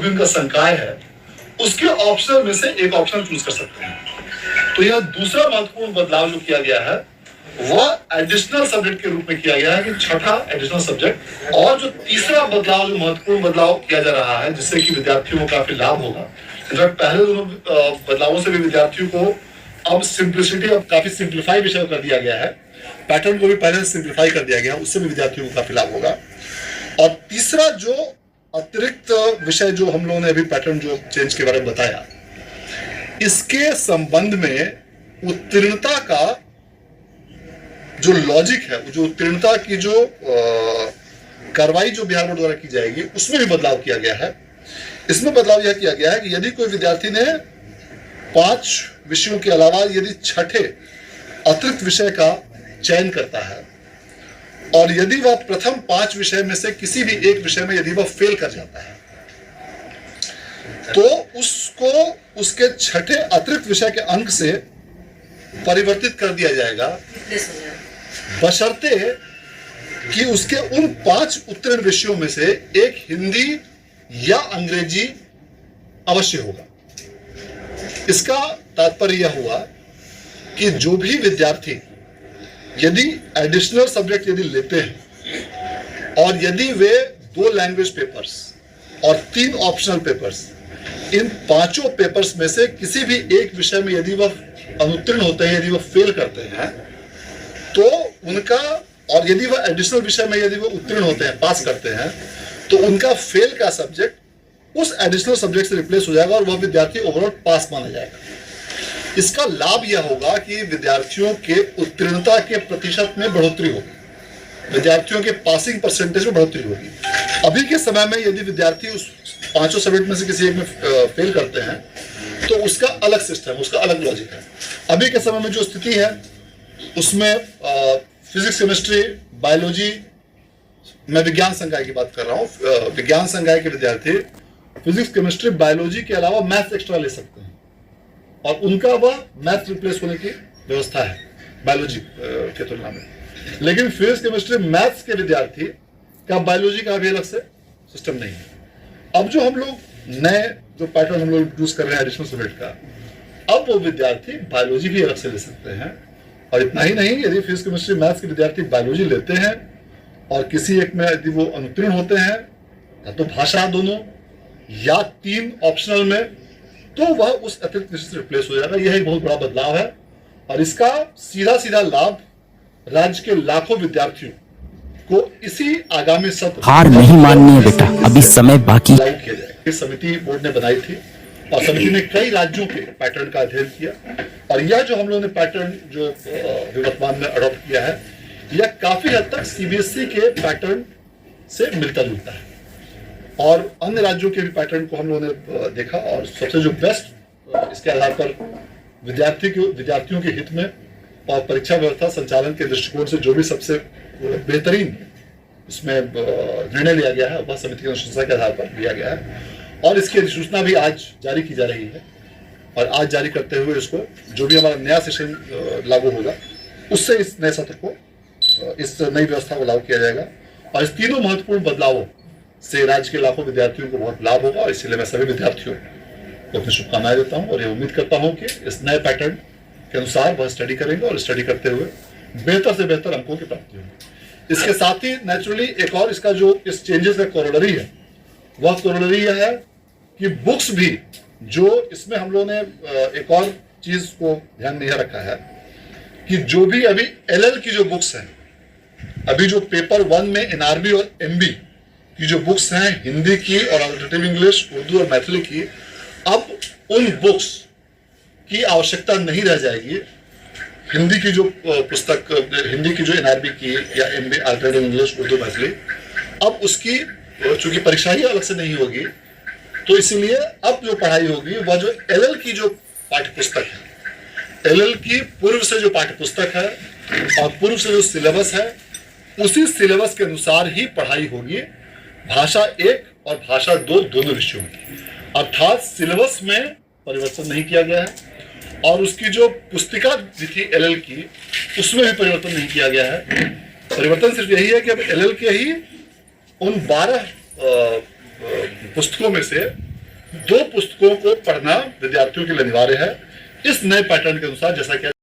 विभिन्न का संकाय है, उसके ऑप्शनल में से एक ऑप्शन चूज कर सकते हैं। तो यह दूसरा महत्वपूर्ण बदलाव जो किया गया है वह एडिशनल सब्जेक्ट के रूप में किया गया है कि छठा एडिशनल सब्जेक्ट। और जो तीसरा बदलाव, जो महत्वपूर्ण बदलाव किया जा रहा है जिससे कि विद्यार्थियों को काफी लाभ होगा, पहले दोनों बदलावों से भी विद्यार्थियों को अब सिंप्लिसिटी, अब काफी सिंप्लीफाई विषय कर दिया गया है, पैटर्न को भी पहले से सिंप्लीफाई कर दिया गया है, उससे भी विद्यार्थियों को काफी लाभ होगा। और तीसरा जो अतिरिक्त विषय जो हम लोगों ने अभी पैटर्न जो चेंज के बारे में बताया, इसके संबंध में उत्तीर्णता का जो लॉजिक है, जो उत्तीर्णता की जो कार्रवाई जो बिहार बोर्ड द्वारा की जाएगी, उसमें भी बदलाव किया गया है। इसमें बदलाव यह किया गया है कि यदि कोई विद्यार्थी ने 5 विषयों के अलावा यदि छठे अतिरिक्त विषय का चयन करता है और यदि वह प्रथम 5 विषय में से किसी भी एक विषय में यदि वह फेल कर जाता है, तो उसको उसके छठे अतिरिक्त विषय के अंक से परिवर्तित कर दिया जाएगा, बशर्ते कि उसके उन 5 उत्तीर्ण विषयों में से एक हिंदी या अंग्रेजी अवश्य होगा। इसका तात्पर्य यह हुआ कि जो भी विद्यार्थी यदि एडिशनल सब्जेक्ट यदि लेते हैं और यदि वे 2 लैंग्वेज पेपर्स और 3 ऑप्शनल पेपर्स, इन 5 पेपर्स में से किसी भी एक विषय में यदि वह अनुत्तीर्ण होते हैं, यदि वह फेल करते हैं, तो उनका, और यदि वह एडिशनल विषय में यदि वह उत्तीर्ण होते हैं, पास करते हैं, तो उनका फेल का सब्जेक्ट उस एडिशनल सब्जेक्ट से रिप्लेस हो जाएगा और वह विद्यार्थी ओवरऑल पास माना जाएगा। इसका लाभ यह होगा कि विद्यार्थियों के उत्तीर्णता के प्रतिशत में बढ़ोतरी होगी, विद्यार्थियों के पासिंग परसेंटेज में बढ़ोतरी होगी। अभी के समय में यदि विद्यार्थी उस 5 सब्जेक्ट में से किसी एक में फेल करते हैं तो उसका अलग सिस्टम, उसका अलग लॉजिक है। अभी के समय में जो स्थिति है उसमें फिजिक्स, केमिस्ट्री, बायोलॉजी, मैं विज्ञान संकाय की बात कर रहा हूँ, विज्ञान संकाय के विद्यार्थी फिजिक्स, केमिस्ट्री, बायोलॉजी के अलावा मैथ्स एक्स्ट्रा ले सकते हैं और उनका वह मैथ्स रिप्लेस होने की व्यवस्था है बायोलॉजी के तुलना में। लेकिन फिजिक्स, केमिस्ट्री, मैथ्स के विद्यार्थी का बायोलॉजी का भी अलग से सिस्टम नहीं है। अब जो हम लोग नए जो पैटर्न हम लोग इंट्रोड्यूस कर रहे हैं एडिशनल सब्जेक्ट का, अब वो विद्यार्थी बायोलॉजी भी अलग से ले सकते हैं। और इतना ही नहीं, यदि फिजिक्स, केमिस्ट्री, मैथ्स के विद्यार्थी बायोलॉजी लेते हैं और किसी एक में यदि वो अनुत्तीर्ण होते हैं, या तो भाषा दोनों या 3 ऑप्शनल में, तो वह उस अतिरिक्त विषय से रिप्लेस हो जाएगा। यह एक बहुत बड़ा बदलाव है और इसका सीधा सीधा लाभ राज्य के लाखों विद्यार्थियों को इसी आगामी सत्र हार नहीं माननी है बेटा, अभी समय बाकी। लागू किया जाएगा। इस समिति बोर्ड ने बनाई थी और समिति ने कई राज्यों के पैटर्न का अध्ययन किया और यह जो हम लोगों ने पैटर्न जो वर्तमान में अडॉप्ट किया है, यह काफी हद तक सीबीएसई के पैटर्न से मिलता जुलता है और अन्य राज्यों के भी पैटर्न को हम लोगों ने देखा और सबसे जो बेस्ट इसके आधार पर विद्यार्थियों के हित में और परीक्षा व्यवस्था संचालन के दृष्टिकोण से जो भी सबसे बेहतरीन इसमें निर्णय लिया गया है, वह समिति की अनुशंसा के आधार पर लिया गया है और इसकी अधिसूचना भी आज जारी की जा रही है। और आज जारी करते हुए इसको जो भी हमारा नया सेशन लागू होगा उससे इस नए सत्र को, इस नई व्यवस्था को लागू किया जाएगा और इस तीनों महत्वपूर्ण बदलावों से राज्य के लाखों विद्यार्थियों को बहुत लाभ होगा। इसलिए मैं सभी विद्यार्थियों को अपनी शुभकामनाएं देता हूं और ये उम्मीद करता हूं कि इस नए पैटर्न के अनुसार वह स्टडी करेंगे और स्टडी करते हुए बेहतर से बेहतर अंकों की प्राप्ति होगी। इसके साथ ही नेचुरली एक और इसका जो इस चेंजेस का कोरोलरी है, वह कोरोलरी यह है कि बुक्स भी, जो इसमें हम लोगों ने एक और चीज को ध्यान नहीं रखा है कि जो भी अभी एलएल की जो बुक्स हैं, अभी जो पेपर 1 में एनआरबी और एमबी की जो बुक्स हैं हिंदी की और अल्टरनेटिव इंग्लिश, उर्दू और मैथिली की, अब उन बुक्स की आवश्यकता नहीं रह जाएगी। हिंदी की जो पुस्तक, हिंदी की जो एनआरबी की या MB alternative English, Urdu, Maithili, अब उसकी चूंकि परीक्षा ही अलग से नहीं होगी, तो इसीलिए अब जो पढ़ाई होगी वह जो एलएल की जो पाठ्य पुस्तक है, एलएल की पूर्व से जो पाठ्य पुस्तक है और पूर्व से जो सिलेबस है, उसी सिलेबस के अनुसार ही पढ़ाई होगी भाषा 1 और भाषा 2 दोनों विषयों की। अर्थात सिलेबस में परिवर्तन नहीं किया गया है और उसकी जो पुस्तिका भी थी एलएल की, उसमें भी परिवर्तन नहीं किया गया है। परिवर्तन सिर्फ यही है कि अब एलएल के ही उन 12 पुस्तकों में से 2 पुस्तकों को पढ़ना विद्यार्थियों के लिए अनिवार्य है इस नए पैटर्न के अनुसार, जैसा कि